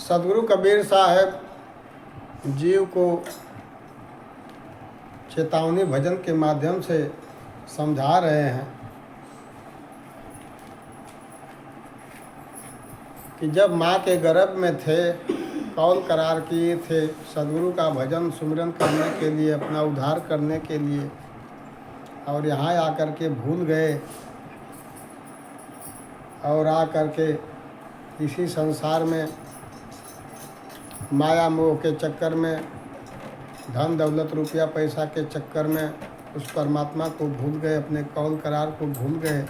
सदगुरु कबीर साहब जीव को चेतावनी भजन के माध्यम से समझा रहे हैं कि जब माँ के गर्भ में थे, कौल करार किए थे सदगुरु का भजन सुमिरन करने के लिए, अपना उद्धार करने के लिए, और यहाँ आकर के भूल गए और आकर के इसी संसार में माया मोह के चक्कर में, धन दौलत रुपया पैसा के चक्कर में उस परमात्मा को भूल गए, अपने कौल करार को भूल गए,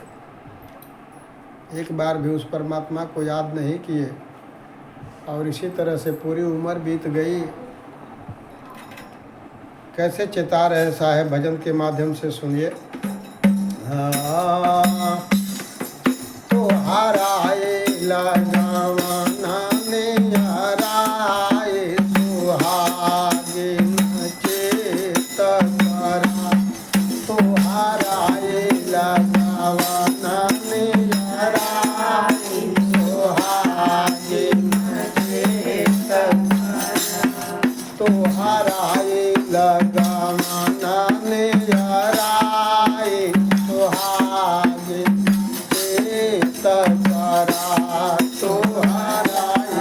एक बार भी उस परमात्मा को याद नहीं किए और इसी तरह से पूरी उम्र बीत गई। कैसे चेता रहे साहेब भजन के माध्यम से सुनिए। तो हाराए लगावाना ने हराए सुहागे चेत करा, तो हाराए लगावाना ने हराए सुहागे चेत करा, तो हाराए लगावाना ने हराए सुहागे चेत करा, तो हाराए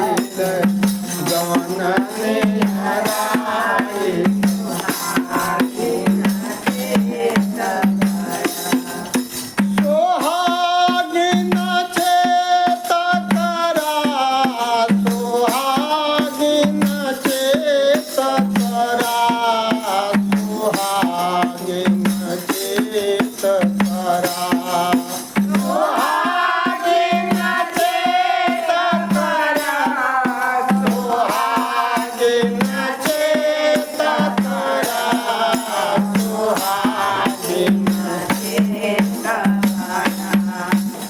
लगावाना ने हराए सुहागे चेत करा, सुहागे चेत करा, सुहागे चेत करा, सुहागे चेत करा, सुहागे चेत करा, सुहागे चेत करा, सुहागे चेत करा,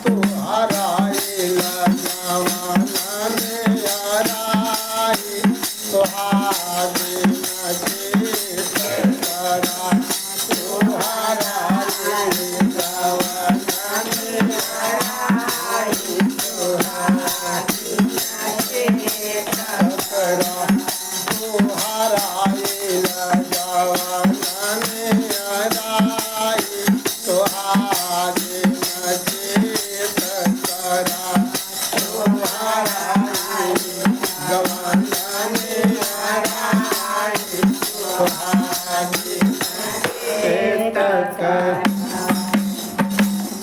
तुहराए लगावाना ने हराए सुहागे चेत करा, तुहराए लगावाना ने हराए सुहागे चेत करा, तुहराए लगावाना ने हराए सुहागे चेत करा, तुहराए लगावाना ने हराए सुहागे चेत करा।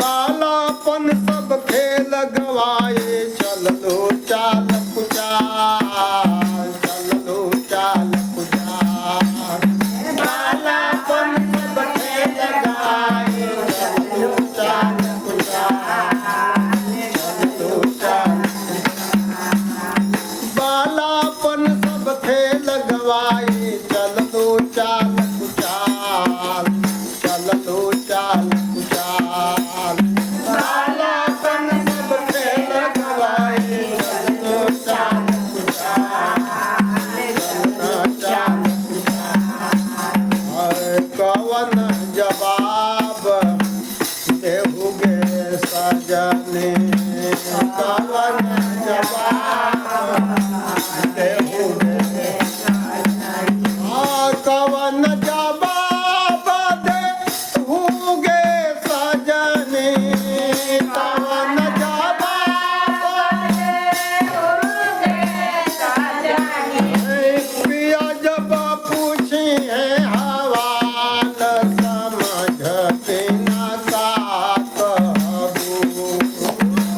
बालापन सब खेल गवाए, चल लो चाल कुचाल, चल लो चाल कुचाल, बालापन सब खेल गवाए, चल लो चाल कुचाल, चल लो चाल, बालापन सब खेल गवाए, चल लो चाल कुचाल, चल लो चाल कुचाल, बालापन सब खेल गवाए, चल लो चाल कुचाल, चल लो चाल कुचाल। कवन जवाब देहुगे सजने, कवन जवाब देहुगे सजने, कवन जवाब देहुगे सजने, कवन जवाब देहुगे सजने, पिया जब पूछी है हवाल समझते न साथ हबू,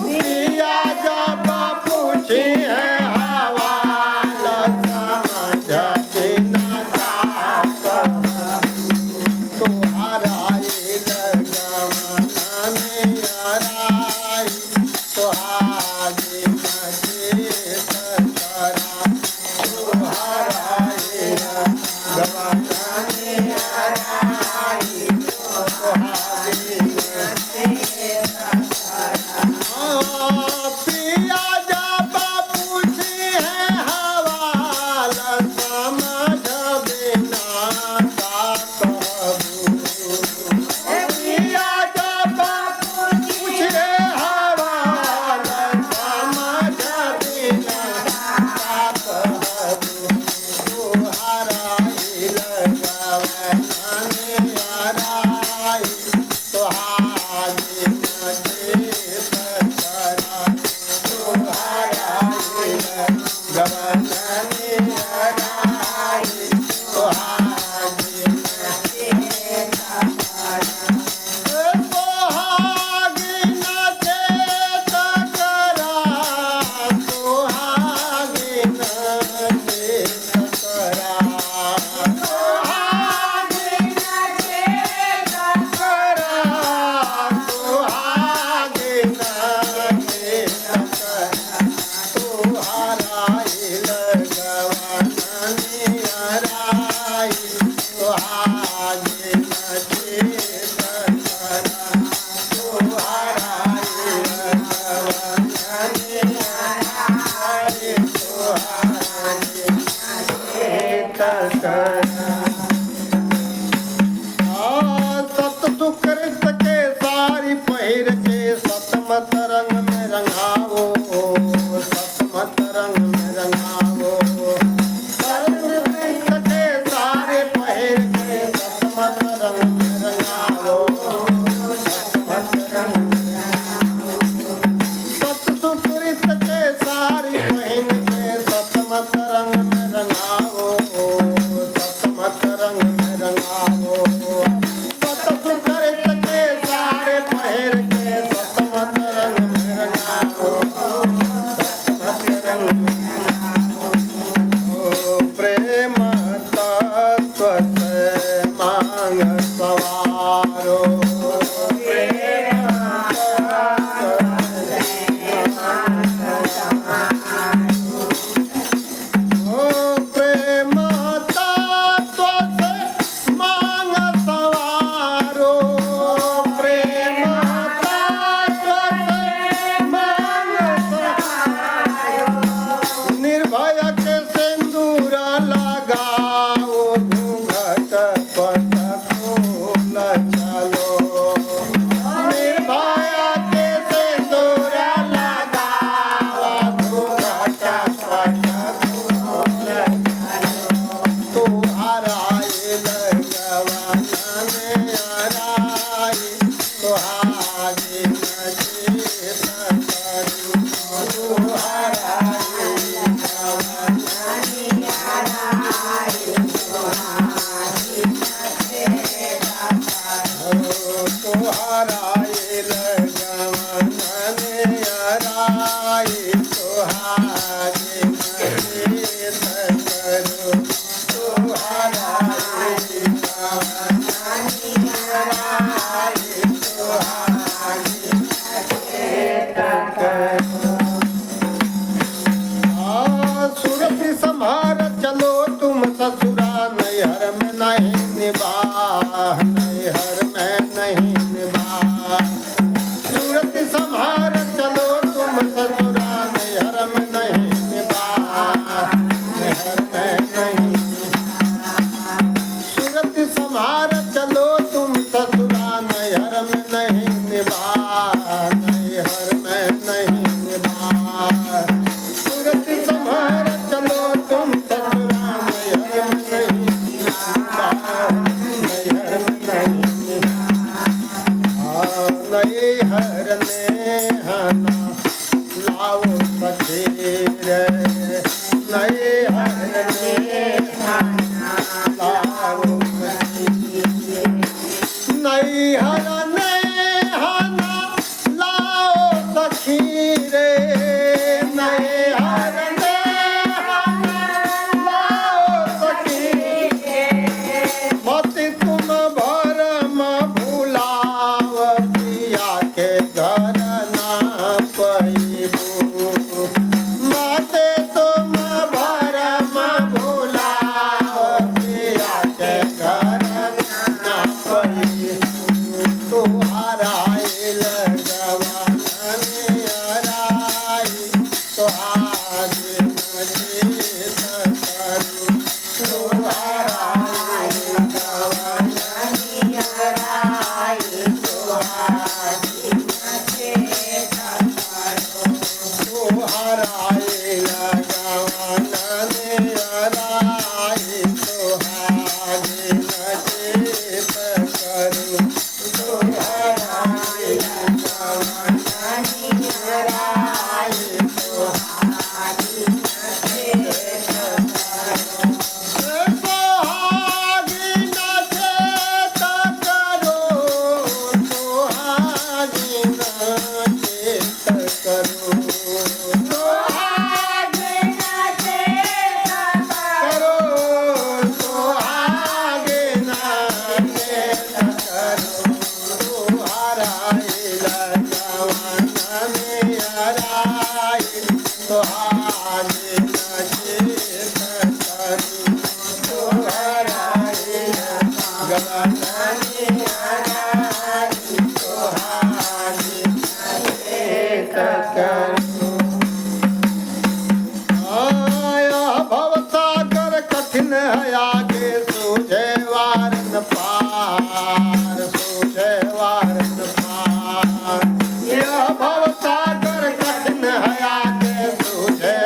पिया जब पूछी है हवाल समझते न साथ हबू, तुहराए लगावाना ने हराए सुहागे चेत करा, तुहराए लगावाना ने हराए सुहागे चेत करा। पिया जब पूछी है हवाल समझ बिना साथ हबू, पिया जब पूछे हवाल समझ बिना साथ सूरत संभार चलो तुम ससुरा नैहर में नहीं निभा नैहर में नहीं निभा सूरत संभार चलो तुम ससुरा नैहर में नहीं निभा नैहर में नहीं सूरत संभार चलो तुम ससुरा नैहर में नहीं निभा नैहर में नहीं निभा सूरत संभार चलो तुम ससुरा नैहर में नहीं निभा नैहर में नहीं नैहर में हना लाओ सखीर नैहर में हना लाओ सखीर नैहर में हना लाओ सखीर नैहर में हना लाओ सखीर मत तुम भरम भुलाव पिया के घर ना पैबू मत तुम भरम भुलाव पिया के घर ना पैबू तुहारा जवान अराई तुहार नजीत करू तुहारा जवान अराई तुहार नजीत करू तुहारा जवान अराई तुहार नजीत करू तुहारा जवान अराई तुहार नजीत करू सुहागिन चेत करो सुहागिन चेत करो सुहागिन चेत करो सुहागिन चेत करो तुहारा जवान अराई तुहागिन चेत करो तुहारा जवान अराई तुहागिन चेत करो आया भवसागर कठिन है आगे सूझे वार न पार सूझे वार न पार यह भवसागर कठिन है आगे सूझे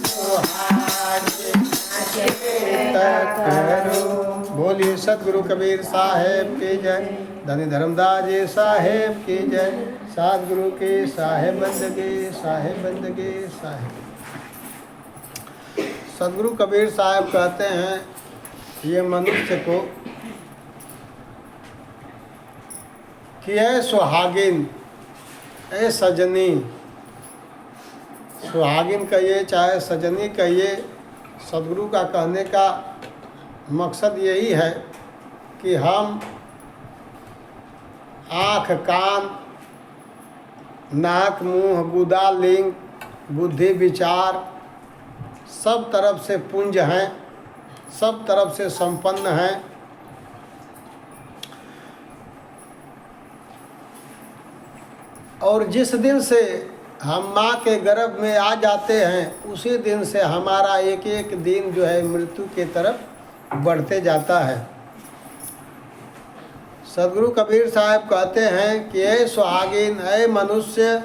सुहागिन चेत करूं बोलिए सतगुरु कबीर साहेब की जय, धनी धर्मदास जी साहेब की जय, सतगुरु की साहेब बंदगी साहेब बंदगी साहेब। सतगुरु कबीर साहब कहते हैं ये मनुष्य को कि है सुहागिन, ए सजनी, सुहागिन कहिए चाहे सजनी कहिए, सदगुरु का कहने का मकसद यही है कि हम आँख कान नाक मुंह गुदा लिंग बुद्धि विचार सब तरफ से पुंज हैं, सब तरफ से संपन्न हैं। और जिस दिन से हम माँ के गर्भ में आ जाते हैं उसी दिन से हमारा एक एक दिन जो है मृत्यु के तरफ बढ़ते जाता है। सदगुरु कबीर साहब कहते हैं कि ऐ सुहागिन, ऐ मनुष्य,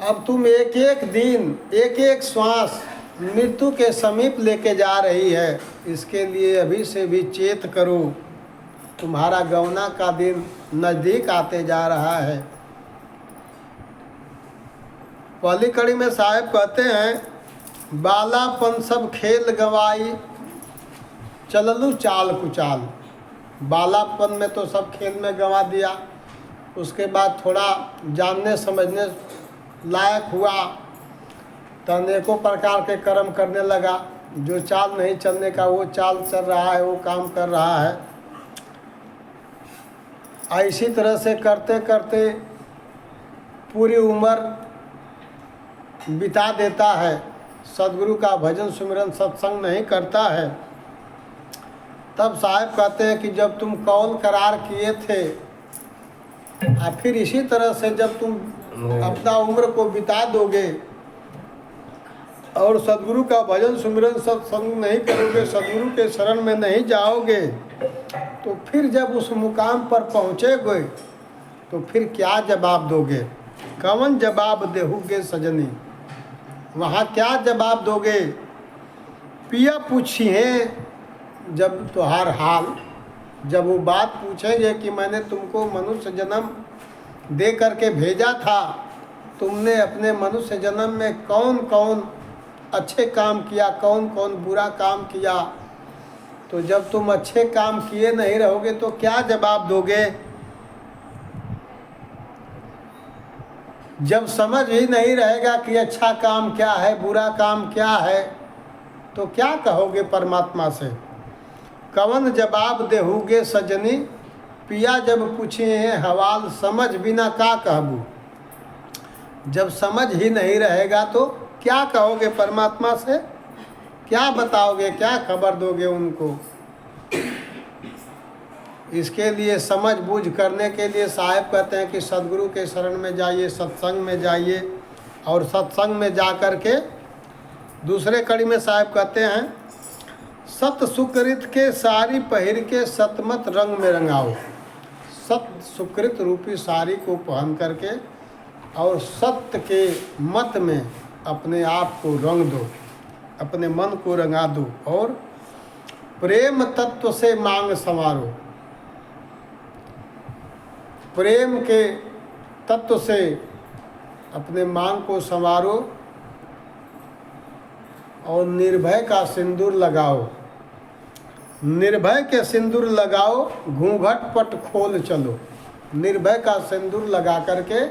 अब तुम एक एक दिन एक एक श्वास मृत्यु के समीप लेके जा रही है, इसके लिए अभी से भी चेत करो, तुम्हारा गवना का दिन नज़दीक आते जा रहा है। पहली कड़ी में साहब कहते हैं, बालापन सब खेल गवाई चललू चाल कुचाल। बालापन में तो सब खेल में गंवा दिया, उसके बाद थोड़ा जानने समझने लायक हुआ तो अनेकों प्रकार के कर्म करने लगा, जो चाल नहीं चलने का वो चाल चल रहा है, वो काम कर रहा है। इसी तरह से करते करते पूरी उम्र बिता देता है, सदगुरु का भजन सुमिरन सत्संग नहीं करता है। तब साहब कहते हैं कि जब तुम कौल करार किए थे और फिर इसी तरह से जब तुम अपना उम्र को बिता दोगे और सदगुरु का भजन सुमिरन सत्संग नहीं करोगे, सदगुरु के शरण में नहीं जाओगे, तो फिर जब उस मुकाम पर पहुँचेगे तो फिर क्या जवाब दोगे? कौन जवाब देहोगे सजनी? वहाँ क्या जवाब दोगे? पिया पूछिए जब तुहार हाल, जब वो बात पूछेंगे कि मैंने तुमको मनुष्य जन्म दे करके भेजा था, तुमने अपने मनुष्य जन्म में कौन कौन अच्छे काम किया, कौन कौन बुरा काम किया, तो जब तुम अच्छे काम किए नहीं रहोगे तो क्या जवाब दोगे? जब समझ ही नहीं रहेगा कि अच्छा काम क्या है, बुरा काम क्या है, तो क्या कहोगे परमात्मा से? कवन जवाब देहोगे सजनी, पिया जब पूछे हैं हवाल, समझ बिना का कहबू। जब समझ ही नहीं रहेगा तो क्या कहोगे परमात्मा से? क्या बताओगे, क्या खबर दोगे उनको? इसके लिए समझ बूझ करने के लिए साहब कहते हैं कि सदगुरु के शरण में जाइए, सत्संग में जाइए, और सत्संग में जा कर के दूसरे कड़ी में साहब कहते हैं, सत सुकृत के सारी पहिर के सतमत रंग में रंगाओ। सत सुकृत रूपी साड़ी को पहन करके और सत्य के मत में अपने आप को रंग दो, अपने मन को रंगा दो, और प्रेम तत्व से मांग संवारो। प्रेम के तत्व से अपने मांग को संवारो और निर्भय का सिंदूर लगाओ। निर्भय के सिंदूर लगाओ, घूंघट पट खोल चलो। निर्भय का सिंदूर लगा करके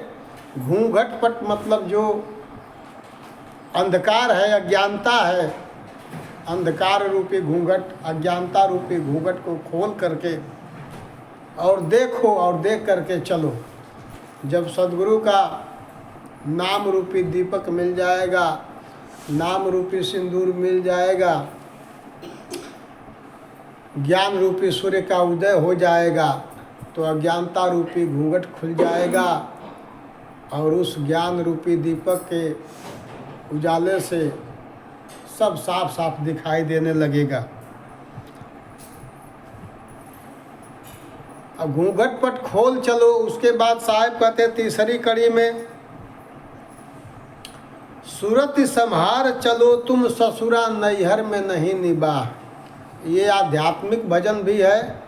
घूंघट पट मतलब जो अंधकार है, अज्ञानता है, अंधकार रूपी घूंघट, अज्ञानता रूपी घूंघट को खोल करके और देखो और देख करके चलो। जब सद्गुरु का नाम रूपी दीपक मिल जाएगा, नाम रूपी सिंदूर मिल जाएगा, ज्ञान रूपी सूर्य का उदय हो जाएगा, तो अज्ञानता रूपी घूंघट खुल जाएगा और उस ज्ञान रूपी दीपक के उजाले से सब साफ साफ दिखाई देने लगेगा। अब घूंघट पट खोल चलो। उसके बाद साहब कहते तीसरी कड़ी में, सूरत संहार चलो तुम ससुरा नैहर में नहीं निबाह। ये आध्यात्मिक भजन भी है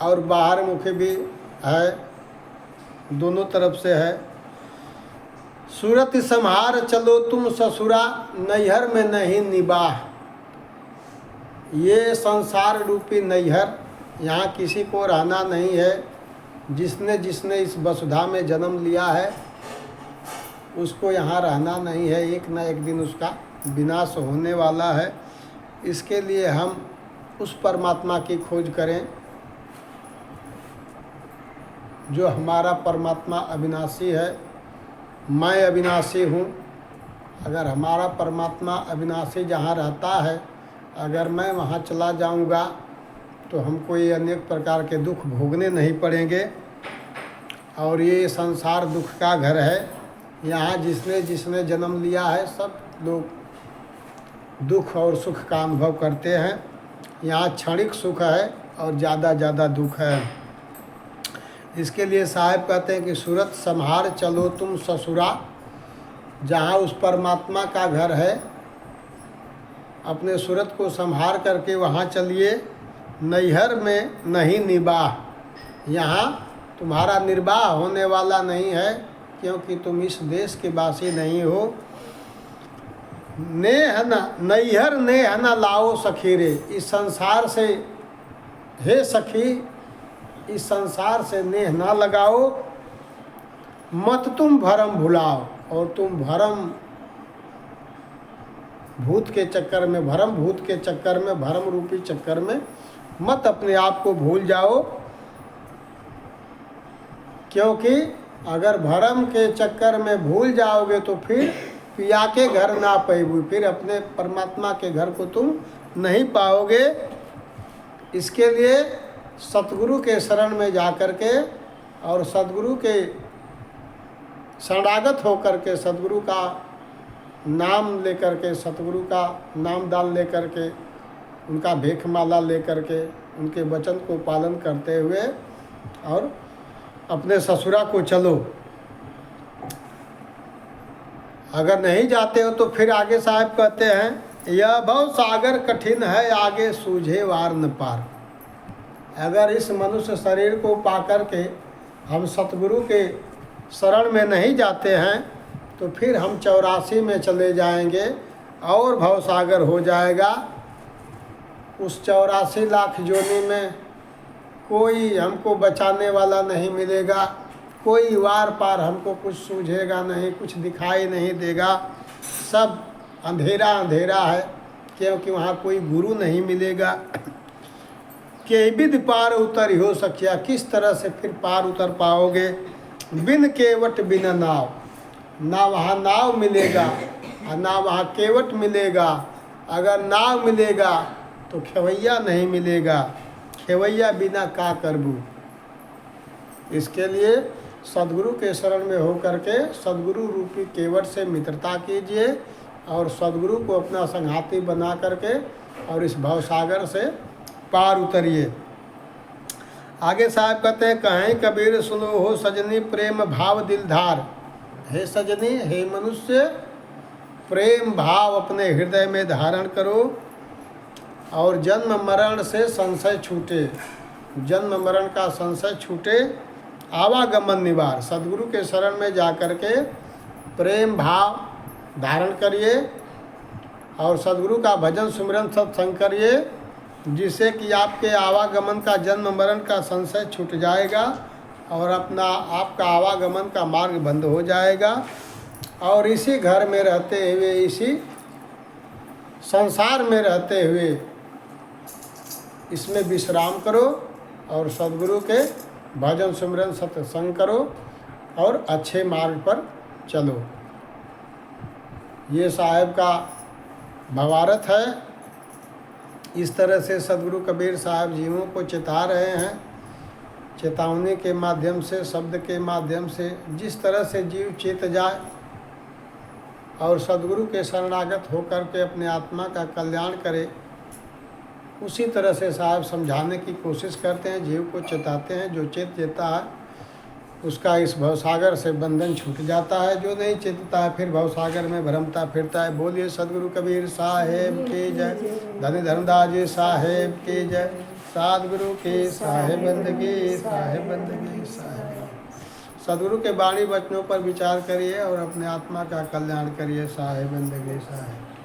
और बाहर मुखी भी है, दोनों तरफ से है। सूरत संहार चलो तुम ससुरा नैहर में नहीं निबाह। ये संसार रूपी नैहर, यहाँ किसी को रहना नहीं है। जिसने जिसने इस वसुधा में जन्म लिया है उसको यहाँ रहना नहीं है, एक न एक दिन उसका विनाश होने वाला है। इसके लिए हम उस परमात्मा की खोज करें जो हमारा परमात्मा अविनाशी है। मैं अविनाशी हूँ। अगर हमारा परमात्मा अविनाशी जहाँ रहता है, अगर मैं वहाँ चला जाऊँगा तो हमको ये अनेक प्रकार के दुख भोगने नहीं पड़ेंगे। और ये संसार दुख का घर है। यहाँ जिसने जिसने जन्म लिया है सब लोग दुख और सुख का अनुभव करते हैं। यहाँ क्षणिक सुख है और ज़्यादा दुख है। इसके लिए साहब कहते हैं कि सूरत संहार चलो तुम ससुरा। जहाँ उस परमात्मा का घर है, अपने सूरत को संहार करके वहाँ चलिए। नैहर में नहीं निबाह। यहाँ तुम्हारा निर्वाह होने वाला नहीं है, क्योंकि तुम इस देश के वासी नहीं हो। नेह न नैहर नेह न लाओ सखी रे। इस संसार से, हे सखी, इस संसार से नेह ना लगाओ। मत तुम भरम भुलाओ। और तुम भरम भूत के चक्कर में, भरम भूत के चक्कर में, भरम रूपी चक्कर में मत अपने आप को भूल जाओ। क्योंकि अगर भरम के चक्कर में भूल जाओगे तो फिर पिया के घर ना पाओगे, फिर अपने परमात्मा के घर को तुम नहीं पाओगे। इसके लिए सतगुरु के शरण में जा कर के और सतगुरु के शरणागत होकर के, सतगुरु का नाम लेकर के, सतगुरु का नाम दान लेकर के, उनका भेख माला लेकर के, उनके वचन को पालन करते हुए और अपने ससुरा को चलो। अगर नहीं जाते हो तो फिर आगे साहब कहते हैं, यह भव सागर कठिन है आगे सूझे वार न पार। अगर इस मनुष्य शरीर को पाकर के हम सतगुरु के शरण में नहीं जाते हैं तो फिर हम 84 में चले जाएंगे और भवसागर हो जाएगा। उस 84 लाख योनि में कोई हमको बचाने वाला नहीं मिलेगा। कोई वार पार हमको कुछ सूझेगा नहीं, कुछ दिखाई नहीं देगा। सब अंधेरा अंधेरा है, क्योंकि वहाँ कोई गुरु नहीं मिलेगा। के विद पार उतर हो सकिया। किस तरह से फिर पार उतर पाओगे? बिन केवट बिन नाव। ना वहाँ नाव मिलेगा और ना वहाँ केवट मिलेगा। अगर नाव मिलेगा तो खेवैया नहीं मिलेगा। खेवैया बिना का करबू। इसके लिए सद्गुरु के शरण में हो करके सद्गुरु रूपी केवट से मित्रता कीजिए और सद्गुरु को अपना संघाती बना करके और इस भवसागर से पार उतरिए। आगे साहब कहते हैं, कहीं कबीर सुनो हो सजनी प्रेम भाव दिलधार। हे सजनी, हे मनुष्य, प्रेम भाव अपने हृदय में धारण करो और जन्म मरण से संशय छूटे। जन्म मरण का संशय छूटे, आवागमन निवार। सद्गुरु के शरण में जा कर के प्रेम भाव धारण करिए और सद्गुरु का भजन सुमिरन सत्संग करिए, जिससे कि आपके आवागमन का, जन्म मरण का संशय छूट जाएगा और अपना आपका आवागमन का मार्ग बंद हो जाएगा। और इसी घर में रहते हुए, इसी संसार में रहते हुए इसमें विश्राम करो और सद्गुरु के भजन सिमरन सत्संग करो और अच्छे मार्ग पर चलो। ये साहेब का भावार्थ है। इस तरह से सद्गुरु कबीर साहब जीवों को चेता रहे हैं। चेतावनी के माध्यम से, शब्द के माध्यम से, जिस तरह से जीव चेत जाए और सद्गुरु के शरणागत होकर के अपने आत्मा का कल्याण करे, उसी तरह से साहब समझाने की कोशिश करते हैं, जीव को चेताते हैं। जो चेत देता है उसका इस भवसागर से बंधन छूट जाता है। जो नहीं चेतता है फिर भवसागर में भ्रमता फिरता है। बोलिए सद्गुरु कबीर साहेब की जय, धनी धर्मदास जी साहेब की जय, सद्गुरु की साहेब बंदगी, साहेब बंदगी, साहेब। सद्गुरु के वाणी वचनों पर विचार करिए और अपने आत्मा का कल्याण करिए। साहेब बंदगी, साहेब।